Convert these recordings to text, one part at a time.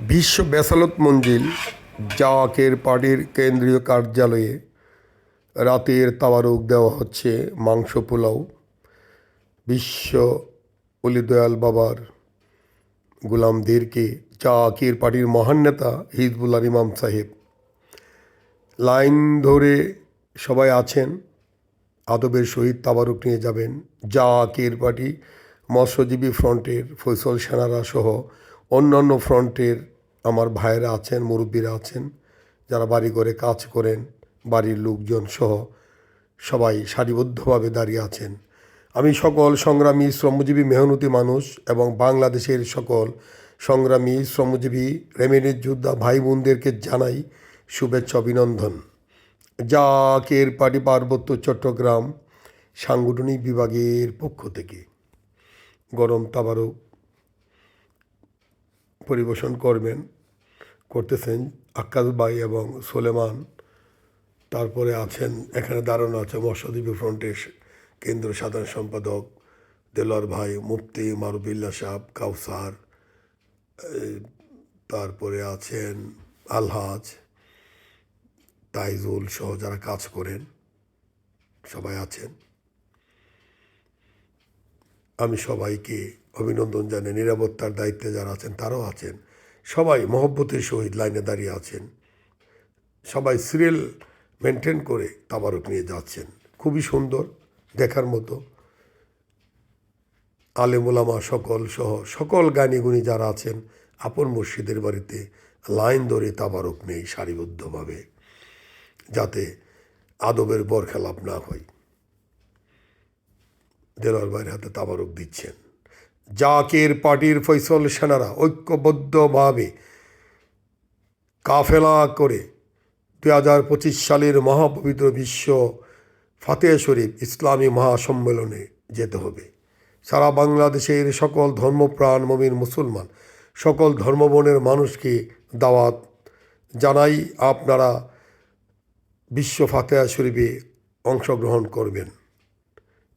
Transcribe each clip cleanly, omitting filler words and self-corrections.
বিশ্ব বেসালত মঞ্জিল জাওয়াকের পার্টির কেন্দ্রীয় কার্যালয়ে রাতের তাওয়ারুক দেওয়া হচ্ছে মাংস পোলাও। বিশ্ব অলি দয়াল বাবার গোলামদেরকে জাওয়াকের পার্টির মহান নেতা হিজবুল্লাহ ইমাম সাহেব লাইন ধরে সবাই আছেন, আদবের সহিত তাবারুক নিয়ে যাবেন। জাওয়াকের পার্টি মৎস্যজীবী ফ্রন্টের ফয়সল সেনারা সহ অন্যান্য ফ্রন্টের আমার ভাইয়েরা আছেন, মুরব্বীরা আছেন, যারা বাড়ি ঘরে কাজ করেন, বাড়ির লোকজন সহ সবাই সারিবদ্ধভাবে দাঁড়িয়ে আছেন। আমি সকল সংগ্রামী শ্রমজীবী মেহনতি মানুষ এবং বাংলাদেশের সকল সংগ্রামী শ্রমজীবী রেমিডেন্স যোদ্ধা ভাই বোনদেরকে জানাই শুভেচ্ছা অভিনন্দন। জাকের পার্টি পার্বত্য চট্টগ্রাম সাংগঠনিক বিভাগের পক্ষ থেকে গরম তাবারুক পরিবেশন করতেছেন আক্কাস ভাই এবং সোলেমান। তারপরে আছেন, এখানে দাঁড়ানো আছে মৎস্যজীবী ফ্রন্টের কেন্দ্র সাধারণ সম্পাদক দেলোয়ার ভাই, মুফতি মারুবিল্লাহ সাহেব, কাউসার, তারপরে আছেন আলহাজ তাইজুল সহ যারা কাজ করেন সবাই আছেন। আমি সবাইকে অভিনন্দন জানাই। নিরাপত্তার দায়িত্বে যারা আছেন তারাও আছেন। সবাই মহব্বতের সহিত লাইনে দাঁড়িয়ে আছেন। সবাই সিরিয়াল মেনটেন করে তাবারুক নিয়ে যাচ্ছেন। খুবই সুন্দর, দেখার মতো। আলেমুলামা সকল সহ সকল জ্ঞানীগুণী যারা আছেন আপন মসজিদের বাড়িতে লাইন ধরে তাবারুক নেই সারিবদ্ধভাবে, যাতে আদবের বরখেলাপ না হয়। দেলোয়ার ভাইয়ের হাতে তাবারুক দিচ্ছেন। জাকের পার্টির ফয়সল সেনারা ঐক্যবদ্ধভাবে কাফেলা করে 2025 সালের মহাপবিত্র বিশ্ব ফাতেহা শরীফ ইসলামী মহাসম্মেলনে যেতে হবে। সারা বাংলাদেশের সকল ধর্মপ্রাণ মুমিন মুসলমান, সকল ধর্মবর্ণের মানুষকে দাওয়াত জানাই, আপনারা বিশ্ব ফাতেহা শরীফে অংশগ্রহণ করবেন।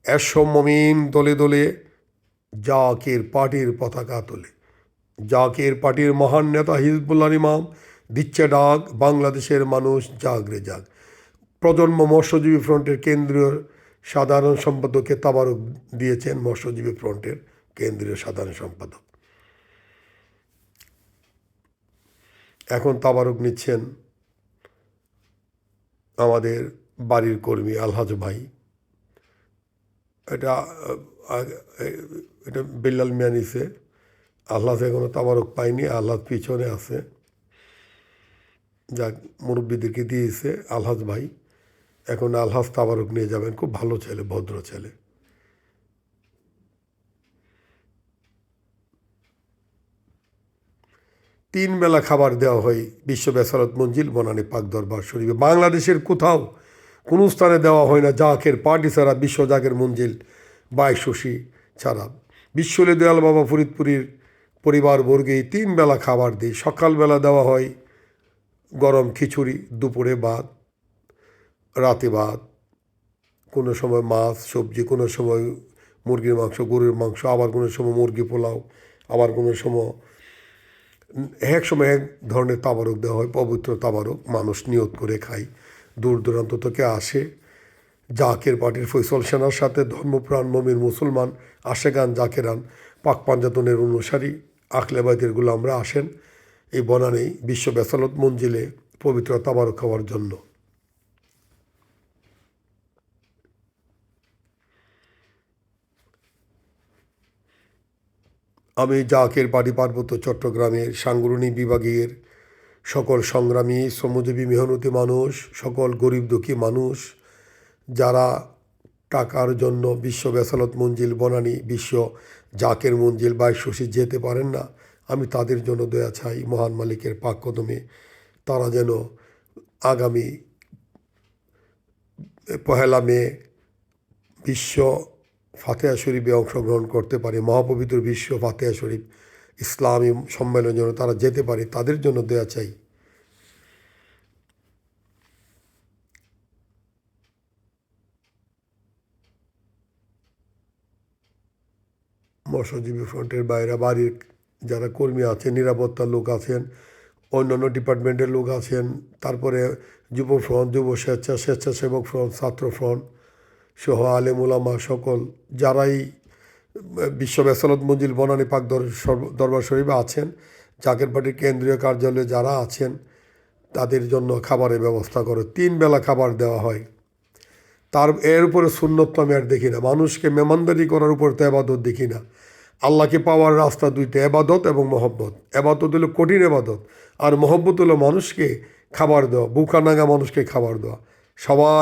এসব মুমিন দলে দলে জাকের পার্টির পতাকা তোলে। জাকের পার্টির মহান নেতা হিজবুল্লাহ ইমাম দিচ্ছে ডাক, বাংলাদেশের মানুষ জাগরে জাগ। প্রজন্ম মৎস্যজীবী ফ্রন্টের কেন্দ্রীয় সাধারণ সম্পাদককে তাবারুক দিয়েছেন মৎস্যজীবী ফ্রন্টের কেন্দ্রীয় সাধারণ সম্পাদক। এখন তাবারুক নিচ্ছেন আমাদের বাড়ির কর্মী আলহাজ ভাই। এটা বিল্লাল মিয়া নিছে। আল্লাহ এখনো তাবারুক পাইনি, আল্লাহ পিছনে আছে, যাক মুরব্বীদেরকে দিয়েছে আলহাজ ভাই। এখন আলহাজ তাবারুক নিয়ে যাবেন। খুব ভালো ছেলে, ভদ্র ছেলে। তিন বেলা খাবার দেওয়া হয় বিশ্ব বেসারত মঞ্জিল বনানী পাক দরবার শরীফে। বাংলাদেশের কোথাও কোনো স্থানে দেওয়া হয় না জাকের পার্টি ছাড়া, বিশ্ব জাকের মঞ্জিল বাইশোষী ছাড়া। বিশ্বলে দয়াল বাবা ফরিদপুরের পরিবারবর্গেই তিন বেলা খাবার দিই। সকালবেলা দেওয়া হয় গরম খিচুড়ি, দুপুরে ভাত, রাতে ভাত, কোনো সময় মাছ সবজি, কোনো সময় মুরগির মাংস, গরুর মাংস, আবার কোনো সময় মুরগি পোলাও, আবার কোনো সময় এক সময় এক ধরনের তাবারুক দেওয়া হয়, পবিত্র তাবারুক। মানুষ নিয়ত করে খায়, দূর দূরান্ত থেকে আসে। জাকের পার্টির ফয়সল সেনার সাথে ধর্মপ্রাণ মুমিন মুসলমান আশেগান জাকেরান পাক পাঞ্জাতনের অনুসারী আখলে বাইতের গোলামরা আসেন এই বনানী বিশ্ব বেসালত মঞ্জিলে পবিত্র তাবারুক খাওয়ার জন্য। আমি জাকের পার্টি পার্বত্য চট্টগ্রামের সাংগঠনিক বিভাগের সকল সংগ্রামী শ্রমজীবী মেহনতি মানুষ, সকল গরিব দুঃখী মানুষ যারা টাকার জন্য বিশ্ব বেসালত মঞ্জিল বনানী বিশ্ব জাকের মঞ্জিল বাইশোষী যেতে পারেন না, আমি তাদের জন্য দয়া চাই মহান মালিকের পাক কদমে। তারা যেন আগামী 1 মে বিশ্ব ফাতেহা শরীফে অংশগ্রহণ করতে পারে। মহাপবিত্র বিশ্ব ফাতেহা শরীফ ইসলামী সম্মেলন যেন তারা যেতে পারে, তাদের জন্য দয়া চাই। মৎস্যজীবী ফ্রন্টের বাইরে বাড়ির যারা কর্মী আছেন, নিরাপত্তার লোক আছেন, অন্যান্য ডিপার্টমেন্টের লোক আছেন, তারপরে যুব ফ্রন্ট, যুব স্বেচ্ছাসেবক ফ্রন্ট, ছাত্র ফ্রন্ট সহ আলেম ওলামা সকল যারাই বিশ্ব বেসারত মঞ্জিল বনানী পাক দরবার শরীফে আছেন, জাকের পার্টির কেন্দ্রীয় কার্যালয়ে যারা আছেন তাদের জন্য খাবারের ব্যবস্থা করে 3 বেলা খাবার দেওয়া হয়। এর উপরে সুন্নত তো আমি আর দেখি না। মানুষকে মেহমানদারি করার উপর তো এবাদত দেখি না। আল্লাহকে পাওয়ার রাস্তা দুইটা, এবাদত এবং মহব্বত। এবাদত হলো কঠিন এবাদত, আর মহব্বত হলো মানুষকে খাবার দেওয়া, বুকা নাঙ্গা মানুষকে খাবার দেওয়া। সবার